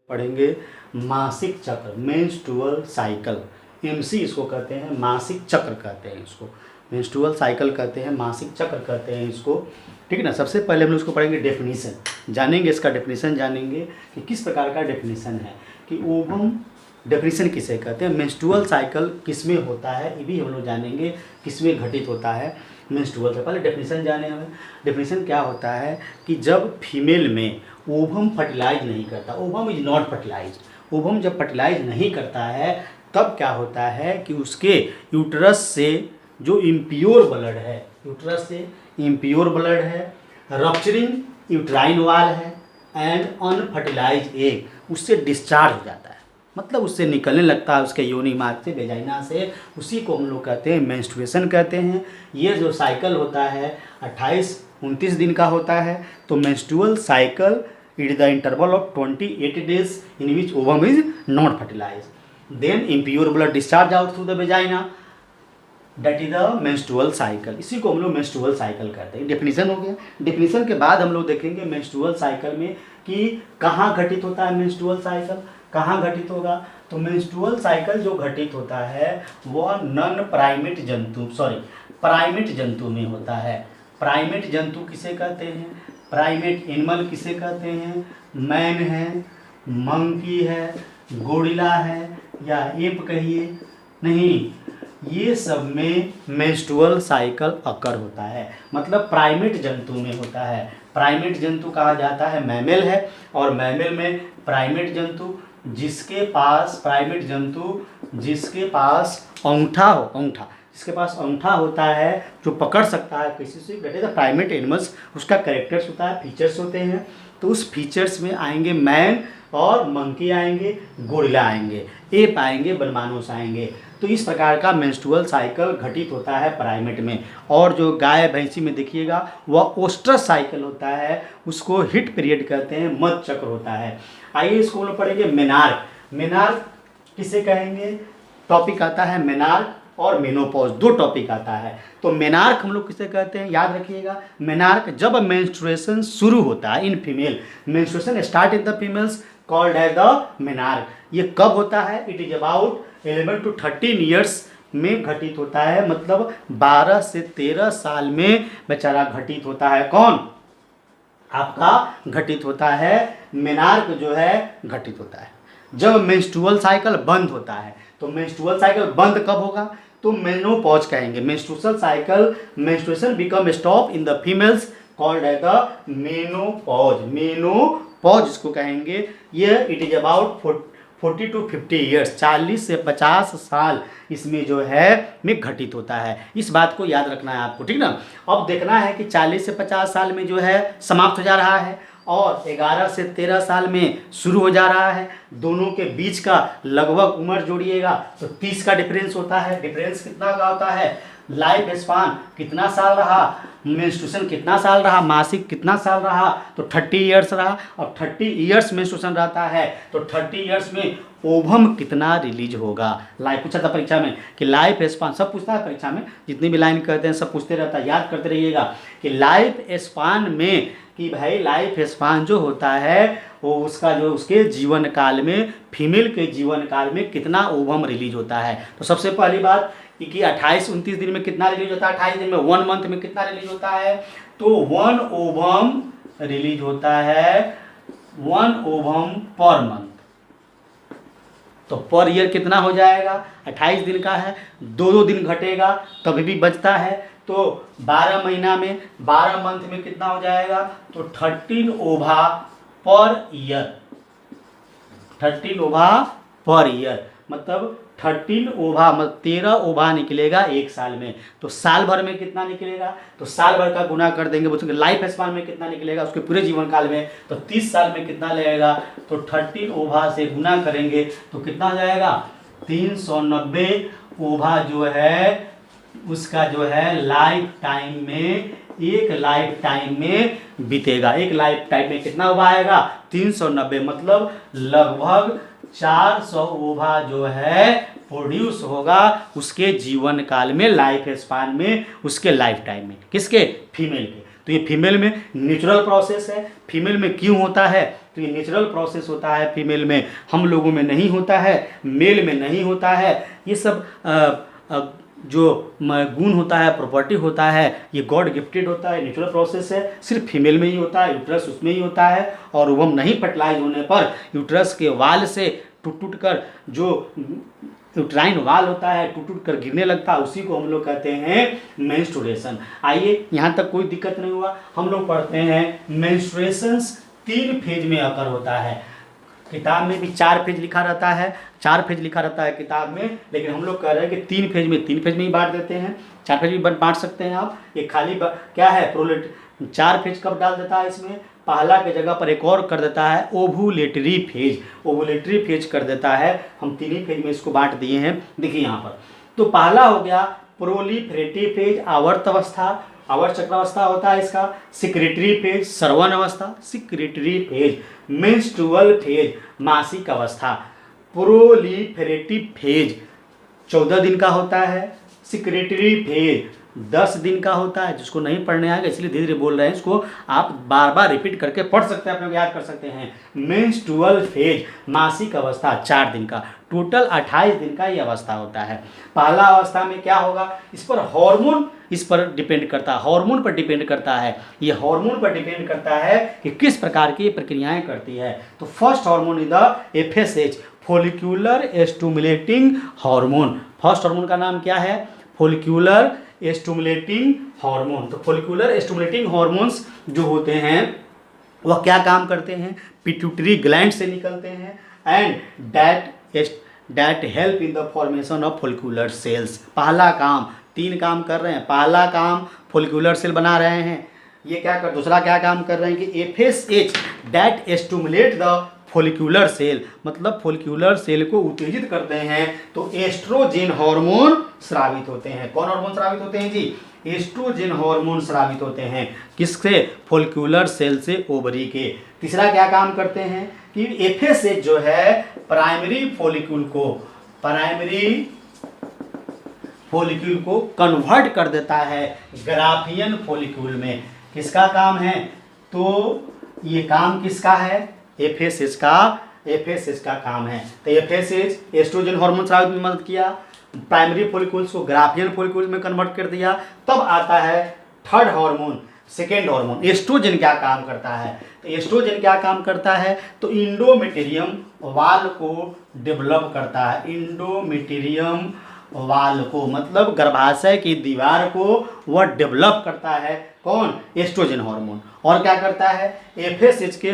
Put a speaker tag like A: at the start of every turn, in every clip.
A: पढ़ेंगे मासिक चक्र, मेंस्ट्रुअल साइकिल। एमसी इसको कहते हैं, मासिक चक्र कहते हैं इसको, मेंस्ट्रुअल साइकिल कहते हैं, मासिक चक्र कहते हैं इसको। ठीक है ना। सबसे पहले हम लोग इसको पढ़ेंगे डेफिनीशन, जानेंगे इसका डेफिनीशन, जानेंगे कि किस प्रकार का डेफिनीशन है, कि ओवम डेफिनीशन किसे कहते हैं, मेंस्ट्रुअल साइकिल किसमें होता है, ये भी हम लोग जानेंगे, किसमें घटित होता है मेंस्ट्रुअल। से पहले डेफिनीशन जाने हमें। डेफिनीशन क्या होता है कि जब फीमेल में ओवम फर्टिलाइज नहीं करता, ovum is not fertilise, ovum जब फर्टिलाइज नहीं करता है तब क्या होता है कि उसके यूट्रस से जो इम्प्योर ब्लड है, यूट्रस से इम्प्योर ब्लड है, रप्चरिंग यूट्राइन वाल है एंड अनफर्टिलाइज एग उससे डिस्चार्ज हो जाता है, मतलब उससे निकलने लगता है उसके योनि मार्ग से, वेजाइना से। उसी को हम लोग कहते हैं मेंस्ट्रुएशन कहते हैं। ये जो साइकिल होता है 28-29 दिन का होता है। तो menstrual cycle it is the interval of 28 days in which ovum is not fertilise, then impure blood discharge out through the vagina, that is the menstrual cycle. इसी को हम लोग मेंस्ट्रुअल साइकिल कहते हैं। डेफिनेशन हो गया। डेफिनेशन के बाद हम लोग देखेंगे मेंस्ट्रुअल साइकिल में कि कहाँ घटित होता है मेंस्ट्रुअल साइकिल, कहाँ घटित होगा। तो मेंस्ट्रुअल साइकिल जो घटित होता है वह नॉन प्राइमेट जंतु, प्राइमेट जंतु में होता है। प्राइमेट जंतु किसे कहते हैं, प्राइमेट एनिमल किसे कहते हैं, मैन है, मंकी है, गोरिल्ला है या एप कहिए, नहीं, ये सब में मेंस्ट्रुअल साइकिल अकर होता है, मतलब प्राइमेट जंतु में होता है। प्राइमेट जंतु कहा जाता है मैमल है, और मैमल में प्राइमेट जंतु जिसके पास, प्राइमेट जंतु जिसके पास अंगूठा हो, अंगूठा जिसके पास अंगूठा होता है जो पकड़ सकता है किसी से, that is the primate animals. उसका कैरेक्टर्स होता है, फीचर्स होते हैं। तो उस फीचर्स में आएंगे मैन और मंकी आएंगे, गोरिल्ला आएंगे, एप आएंगे, बनमानोस आएंगे। तो इस प्रकार का मेंस्ट्रुअल साइकिल घटित होता है प्राइमेट में। और जो गाय भैंसी में देखिएगा वह ओस्ट्रस साइकिल होता है, उसको हिट पीरियड कहते हैं, मध चक्र होता है। आइए इसको हम लोग पढ़ेंगे मेनार्क। मेनार्क किसे कहेंगे, टॉपिक आता है मेनार्क और मेनोपॉज, दो टॉपिक आता है। तो मेनार्क हम लोग किसे कहते हैं, याद रखिएगा। मेनार्क जब मेंस्ट्रुएशन शुरू होता है in female, menstruation start in the females called as the menarche. ये कब होता है, it is about 11 to 13 years में घटित होता है, मतलब 12 से 13 साल में बेचारा घटित होता है। कौन आपका घटित होता है, मेनार्क जो है घटित होता है जब मेंस्ट्रुअल साइकिल बंद होता है। तो मेंस्ट्रुअल साइकिल बंद कब होगा, तो मेनोपॉज कहेंगे। Menstrual cycle, menstruation become stop in the females called as the menopause, menopause इसको कहेंगे। ये it is about 40 to 50 years, 40 से 50 साल इसमें जो है में घटित होता है। इस बात को याद रखना है आपको, ठीक ना। अब देखना है कि 40 से 50 साल में जो है समाप्त हो जा रहा है और 11 से 13 साल में शुरू हो जा रहा है। दोनों के बीच का लगभग उम्र जोड़िएगा तो 30 का डिफरेंस होता है। डिफरेंस कितना का होता है, लाइफ स्पान कितना साल रहा, मेंस्ट्रुएशन कितना साल रहा, मासिक कितना साल रहा, तो 30 ईयर्स रहा। अब 30 ईयर्स मेंस्ट्रुएशन रहता है तो 30 ईयर्स में ओवम कितना रिलीज होगा। लाइफ पूछा था परीक्षा में कि लाइफ स्पान, सब पूछता है परीक्षा में, जितनी भी लाइन कहते हैं सब पूछते रहता है, याद करते रहिएगा कि लाइफ स्पान में, कि भाई लाइफ स्पान जो होता है वो उसका जो उसके जीवन काल में, फीमेल के जीवन काल में कितना ओवम रिलीज होता है। तो सबसे पहली बात कि 28-29 दिन में कितना रिलीज होता है, 28 दिन में 1 मंथ में कितना रिलीज होता है, तो 1 ओवम रिलीज होता है, 1 ओवम पर मंथ। तो पर ईयर कितना हो जाएगा, 28 दिन का है, 2 दिन घटेगा तभी भी बचता है। तो 12 महीना में, 12 मंथ में कितना हो जाएगा, तो 13 ओवा पर ईयर, 13 ओवा पर ईयर, मतलब 13 ओवा, मतलब 13 ओवा निकलेगा एक साल में। तो साल भर में कितना निकलेगा, तो साल भर का गुना कर देंगे, बोलते लाइफ स्पान में कितना निकलेगा उसके पूरे जीवन काल में, तो 30 साल में कितना लगेगा, तो 13 ओवा से गुना करेंगे तो कितना हो जाएगा, 390 ओवा जो है उसका जो है लाइफ टाइम में, एक लाइफ टाइम में बीतेगा। एक लाइफ टाइम में कितना ओवा आएगा, 390, मतलब लगभग 400 ओवा जो है प्रोड्यूस होगा उसके जीवन काल में, लाइफ स्पान में, उसके लाइफ टाइम में। किसके, फीमेल के। तो ये फीमेल में नेचुरल प्रोसेस है। फीमेल में क्यों होता है, तो ये नेचुरल प्रोसेस होता है फीमेल में, हम लोगों में नहीं होता है, मेल में नहीं होता है। ये सब जो गुण होता है, प्रॉपर्टी होता है, ये गॉड गिफ्टेड होता है, नेचुरल प्रोसेस है, सिर्फ फीमेल में ही होता है, यूट्रस उसमें ही होता है। और ओवम नहीं फर्टिलाइज होने पर यूट्रस के वाल से टूट कर जो यूट्राइन वाल होता है टूट कर गिरने लगता है, उसी को हम लोग कहते हैं मेंस्ट्रुएशन। आइए, यहाँ तक कोई दिक्कत नहीं हुआ। हम लोग पढ़ते हैं मेंस्ट्रुएशंस 3 फेज में अकर होता है। किताब में भी 4 फेज लिखा रहता है, 4 फेज लिखा रहता है किताब में, लेकिन हम लोग कह रहे हैं कि 3 फेज में, 3 फेज में ही बांट देते हैं। 4 फेज में बांट सकते हैं आप। ये खाली क्या है, प्रोलेट 4 फेज कब डाल देता है इसमें, पहला के जगह पर एक और कर देता है ओवुलेटरी फेज, ओवुलेटरी फेज कर देता है। हम 3 ही फेज में इसको बांट दिए हैं, देखिए यहाँ पर। तो पहला हो गया प्रोलिफरेटिव फेज, आवर्त अवस्था, आवर्त चक्रावस्था होता है इसका। सिक्रेटरी फेज, श्रवण अवस्था, सिक्रेटरी फेज। मेंस्ट्रुअल फेज, मासिक अवस्था। प्रोलिफरेटिव फेज 14 दिन का होता है। सिक्रेटरी फेज 10 दिन का होता है। जिसको नहीं पढ़ने आएगा इसलिए धीरे धीरे बोल रहे हैं, इसको आप बार बार रिपीट करके पढ़ सकते हैं, अपने याद कर सकते हैं। मेंस्ट्रुअल फेज, मासिक अवस्था 4 दिन का, टोटल 28 दिन का ये अवस्था होता है। पहला अवस्था में क्या होगा, इस पर हार्मोन इस पर डिपेंड करता है, हार्मोन पर डिपेंड करता है। ये हार्मोन पर डिपेंड करता है कि किस प्रकार की प्रक्रियाएं करती है। तो first hormone is the FSH, follicular stimulating hormone. First hormone का नाम क्या है, फॉलिक्यूलर स्टिमुलेटिंग हार्मोन। तो फॉलिक्यूलर स्टिमुलेटिंग हार्मोन्स जो होते हैं वह क्या काम करते हैं, पिट्यूटरी ग्लैंड से निकलते हैं and that help in the formation of follicular cells. पहला काम, 3 काम कर रहे हैं। पहला काम फॉलिक्यूलर सेल बना रहे हैं, ये क्या कर, दूसरा क्या काम कर रहे हैं कि FSH that stimulate the follicular cell, मतलब फॉलिक्यूलर सेल को उत्तेजित करते हैं। तो एस्ट्रोजेन हार्मोन स्रावित होते हैं। कौन हार्मोन स्रावित होते हैं जी, एस्ट्रोजेन हार्मोन स्रावित होते हैं। किससे, फॉलिक्यूलर सेल से, ओवरी के। तीसरा क्या काम करते हैं कि FSH जो है प्राइमरी फॉलिक्यूल को कन्वर्ट कर देता है ग्राफियन फॉलिक्यूल में। किसका काम है, तो ये काम किसका है, FSH का काम है। तो FSH एस्ट्रोजन हार्मोन स्रावित में मदद किया, प्राइमरी फॉलिक्यूल्स को ग्राफियन फॉलिक्यूल्स में कन्वर्ट कर दिया। तब आता है third hormone, second hormone. Oestrogen क्या काम करता है, तो एस्ट्रोजन क्या काम करता है, तो इंडोमेटेरियम वाल को डेवलप करता है। इंडोमेटेरियम वाल को, मतलब गर्भाशय की दीवार को वह डेवलप करता है। कौन, एस्ट्रोजन हार्मोन। और क्या करता है, FSH के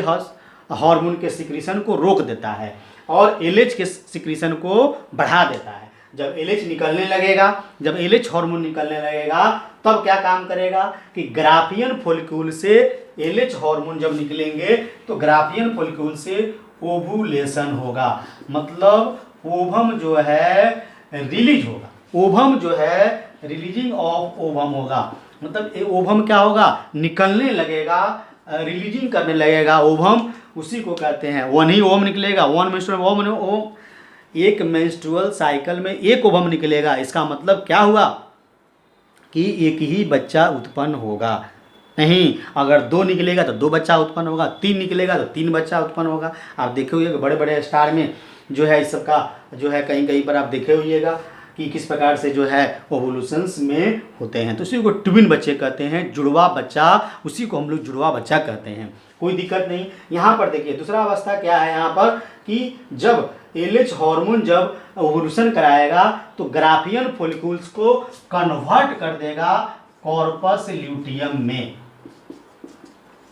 A: हार्मोन के सिक्रीशन को रोक देता है और LH के सिक्रीशन को बढ़ा देता है। जब LH निकलने लगेगा, जब LH हार्मोन निकलने लगेगा तब क्या काम करेगा कि ग्राफियन फॉलिक्यूल से LH हार्मोन जब निकलेंगे तो ग्राफियन फॉलिक्यूल से ओवुलेशन होगा, मतलब ओवम जो है रिलीज होगा। ओवम जो है रिलीजिंग ऑफ ओवम होगा, मतलब ओवम क्या होगा, निकलने लगेगा, रिलीजिंग करने लगेगा ओवम, उसी को कहते हैं। वन ही ओवम निकलेगा, वन मेंस्ट्रुअल ओवम, एक मेंस्ट्रुअल साइकिल में एक ओवम निकलेगा। इसका मतलब क्या हुआ कि एक ही बच्चा उत्पन्न होगा। नहीं, अगर 2 निकलेगा तो 2 बच्चा उत्पन्न होगा, 3 निकलेगा तो 3 बच्चा उत्पन्न होगा। आप देखे होइएगा बड़े बड़े स्टार में जो है इस सब का जो है कहीं कहीं पर आप देखे होइएगा कि किस प्रकार से जो है ओवुलेशंस में होते हैं। तो उसी को ट्विन बच्चे कहते हैं, जुड़वा बच्चा, उसी को हम लोग जुड़वा बच्चा कहते हैं। कोई दिक्कत नहीं। यहाँ पर देखिए दूसरा अवस्था क्या है यहाँ पर कि जब LH हार्मोन जब ओवुलेशन कराएगा तो ग्राफियन फॉलिक्यूल्स को कन्वर्ट कर देगा कॉर्पस ल्यूटियम में।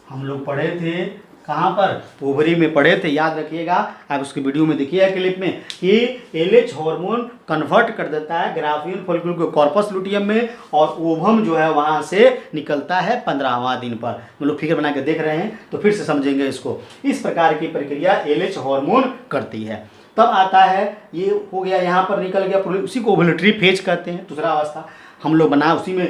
A: हम लोग पढ़े थे कहाँ पर, ओवरी में पढ़े थे, याद रखिएगा। आप उसकी वीडियो में देखिए क्लिप में कि LH हार्मोन कन्वर्ट कर देता है ग्राफियन फॉलिक्यूल को कॉर्पस लुटियम में और ओवम जो है वहाँ से निकलता है 15वां दिन पर। हम लोग फिगर बना के देख रहे हैं तो फिर से समझेंगे इसको। इस प्रकार की प्रक्रिया LH हार्मोन करती है। तब आता है, ये हो गया यहाँ पर निकल गया, उसी को ओवुलेटरी फेज कहते हैं। दूसरा अवस्था हम लोग बना उसी में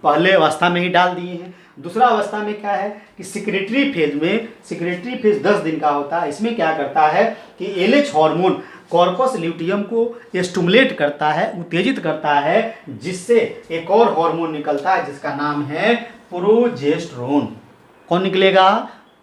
A: पहले अवस्था में ही डाल दिए हैं। दूसरा अवस्था में क्या है कि सिक्रेटरी फेज में, सिक्रेटरी फेज 10 दिन का होता है। इसमें क्या करता है कि LH हार्मोन कॉर्पस ल्यूटियम को स्टिमुलेट करता है, उत्तेजित करता है, जिससे एक और हार्मोन निकलता है जिसका नाम है प्रोजेस्टेरोन। कौन निकलेगा,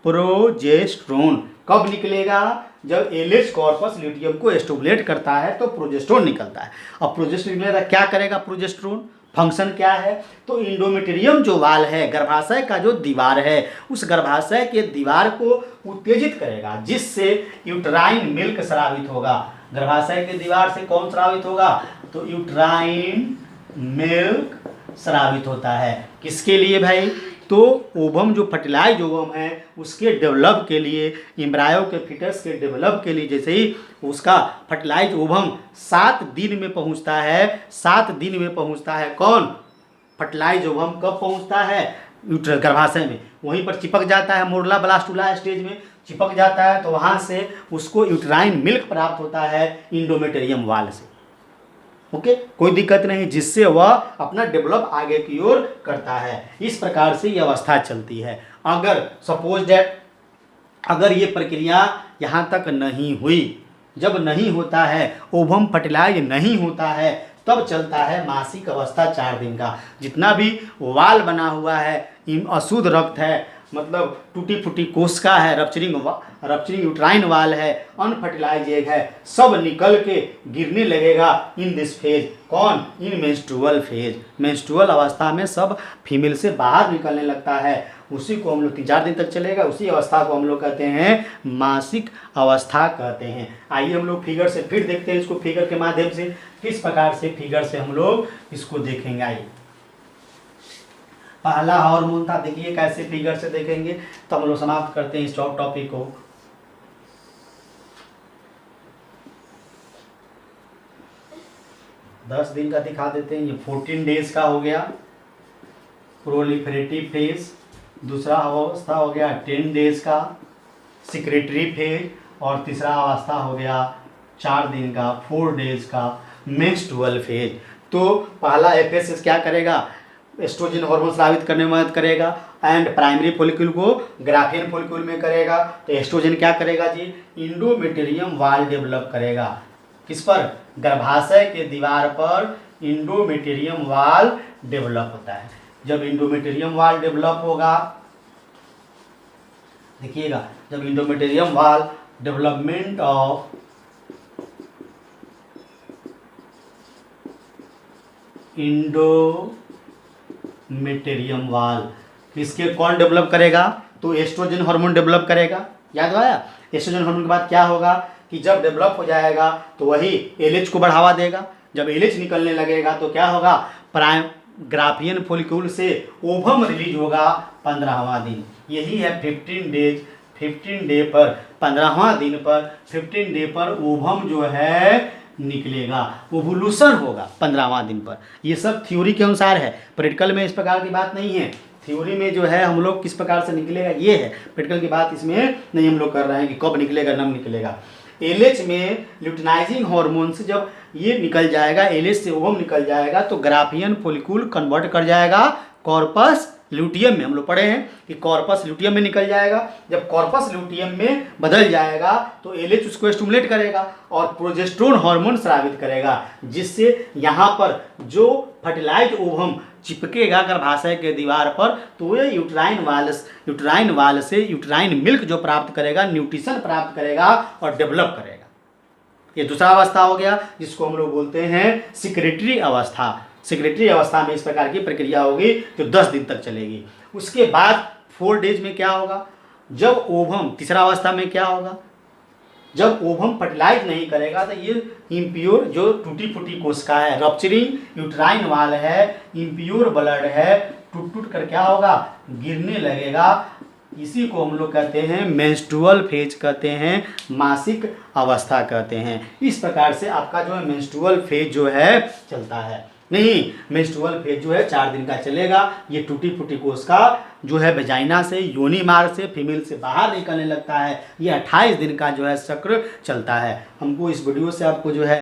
A: प्रोजेस्टेरोन। कब निकलेगा? जब एलएच कॉर्पस ल्यूटियम को स्टिमुलेट करता है तो प्रोजेस्टेरोन निकलता है। अब प्रोजेस्टेरोन निकलेगा, क्या करेगा प्रोजेस्टेरोन? फंक्शन क्या है? तो इंडोमेटेरियम जो वाल है, गर्भाशय का जो दीवार है, उस गर्भाशय के दीवार को उत्तेजित करेगा, जिससे यूट्राइन मिल्क स्रावित होगा। गर्भाशय के दीवार से कौन स्रावित होगा? तो यूट्राइन मिल्क स्रावित होता है। किसके लिए भाई? तो ओवम जो फर्टिलाइज ओवम है उसके डेवलप के लिए, एम्ब्रायो के फिटस के डेवलप के लिए, जैसे ही उसका फर्टिलाइज ओवम 7 दिन में पहुंचता है, 7 दिन में पहुंचता है कौन? फर्टिलाइज ओवम कब पहुंचता है? गर्भाशय में, वहीं पर चिपक जाता है, मोरला ब्लास्टुला स्टेज में चिपक जाता है, तो वहां से उसको यूट्राइन मिल्क प्राप्त होता है इंडोमेटेरियम वाल से। ओके, कोई दिक्कत नहीं, जिससे वह अपना डेवलप आगे की ओर करता है। इस प्रकार से ये अवस्था चलती है। अगर सपोज दैट अगर ये प्रक्रिया यहाँ तक नहीं हुई, जब नहीं होता है, ओवम फर्टिलाइज नहीं होता है, तब चलता है मासिक अवस्था 4 दिन का। जितना भी वाल बना हुआ है, अशुद्ध रक्त है, मतलब टूटी फूटी कोशिका है, रप्चरिंग यूट्राइन वाल है, अनफर्टिलाइज एग है, सब निकल के गिरने लगेगा इन दिस फेज। कौन? इन मेंस्ट्रुअल फेज। मेंस्ट्रुअल अवस्था में सब फीमेल से बाहर निकलने लगता है। उसी को हम लोग 3-4 दिन तक चलेगा, उसी अवस्था को हम लोग कहते हैं मासिक अवस्था कहते हैं। आइए हम लोग फिगर से फिर देखते हैं इसको, फिगर के माध्यम से किस प्रकार से फिगर से हम लोग इसको देखेंगे। आइए, पहला हार्मोन था, देखिए कैसे फिगर से देखेंगे, तो हम लोग समाप्त करते हैं इस टॉपिक को। दस दिन का दिखा देते हैं। ये 14 डेज का हो गया प्रोलिफरेटिव फेज। दूसरा अवस्था हो गया 10 डेज का सिक्रेटरी फेज। और तीसरा अवस्था हो गया 4 दिन का 4 डेज का मेंस्ट्रुअल फेज। तो पहला एफएसएस क्या करेगा? एस्ट्रोजन हार्मोन स्रावित करने में मदद करेगा एंड प्राइमरी फॉलिक्यूल को ग्राफियन फॉलिक्यूल में करेगा। तो एस्ट्रोजन क्या करेगा जी? इंडोमेटेरियम वाल डेवलप करेगा। किस पर? गर्भाशय के दीवार पर इंडोमेटेरियम वाल डेवलप होता है। जब इंडोमेटेरियम वाल डेवलप होगा, देखिएगा, जब इंडोमेटेरियम वाल डेवलपमेंट ऑफ इंडोमेटेरियम वाल, इसके कौन डेवलप करेगा? तो एस्ट्रोजन हार्मोन डेवलप करेगा। याद आया? एस्ट्रोजन हार्मोन के बाद क्या होगा कि जब डेवलप हो जाएगा तो वही एलएच को बढ़ावा देगा। जब एलएच निकलने लगेगा तो क्या होगा? ग्राफियन फॉलिक्यूल से ओवम रिलीज होगा 15वां दिन। यही है 15 डेज। 15 डे पर 15वां दिन पर 15 डे पर ओवम जो है निकलेगा, ओवुलेशन होगा 15वां दिन पर। ये सब थ्योरी के अनुसार है, प्रैक्टिकल में इस प्रकार की बात नहीं है। थ्योरी में जो है हम लोग किस प्रकार से निकलेगा ये है, प्रैक्टिकल की बात इसमें नहीं हम लोग कर रहे हैं कि कब निकलेगा नब निकलेगा। एलएच में ल्यूटिनाइजिंग हार्मोन से जब ये निकल जाएगा, एलएच से ओवम निकल जाएगा, तो ग्राफियन फॉलिक्यूल कन्वर्ट कर जाएगा कॉर्पस ल्यूटियम में। हम लोग पढ़े हैं कि कॉर्पस ल्यूटियम में निकल जाएगा। जब कॉर्पस ल्यूटियम में बदल जाएगा तो एलएच उसको स्टिमुलेट करेगा और प्रोजेस्टेरोन हार्मोन स्रावित करेगा, जिससे यहाँ पर जो फर्टिलाइज ओवम चिपकेगा गर्भाशय के दीवार पर, तो ये यूट्राइन वाल से यूट्राइन मिल्क जो प्राप्त करेगा, न्यूट्रिशन प्राप्त करेगा और डेवलप करेगा। ये दूसरा अवस्था हो गया, जिसको हम लोग बोलते हैं सिक्रेटरी अवस्था। सिक्रेटरी अवस्था में इस प्रकार की प्रक्रिया होगी जो 10 दिन तक चलेगी। उसके बाद 4 डेज में क्या होगा? जब ओवम, तीसरा अवस्था में क्या होगा? जब ओवम फर्टिलाइज नहीं करेगा तो ये इम्प्योर जो टूटी फूटी कोशिका है, रप्चरिंग यूट्राइन वाल है, इम्प्योर ब्लड है, टूट टूट कर क्या होगा? गिरने लगेगा। इसी को हम लोग कहते हैं मेंस्ट्रुअल फेज कहते हैं, मासिक अवस्था कहते हैं। इस प्रकार से आपका जो है मेंस्ट्रुअल फेज जो है चलता है। नहीं, मेंस्ट्रुअल फेज जो है 4 दिन का चलेगा। ये टूटी फूटी कोशिका जो है वेजाइना से, योनि मार्ग से फीमेल से बाहर निकलने लगता है। ये 28 दिन का जो है चक्र चलता है। हमको इस वीडियो से आपको जो है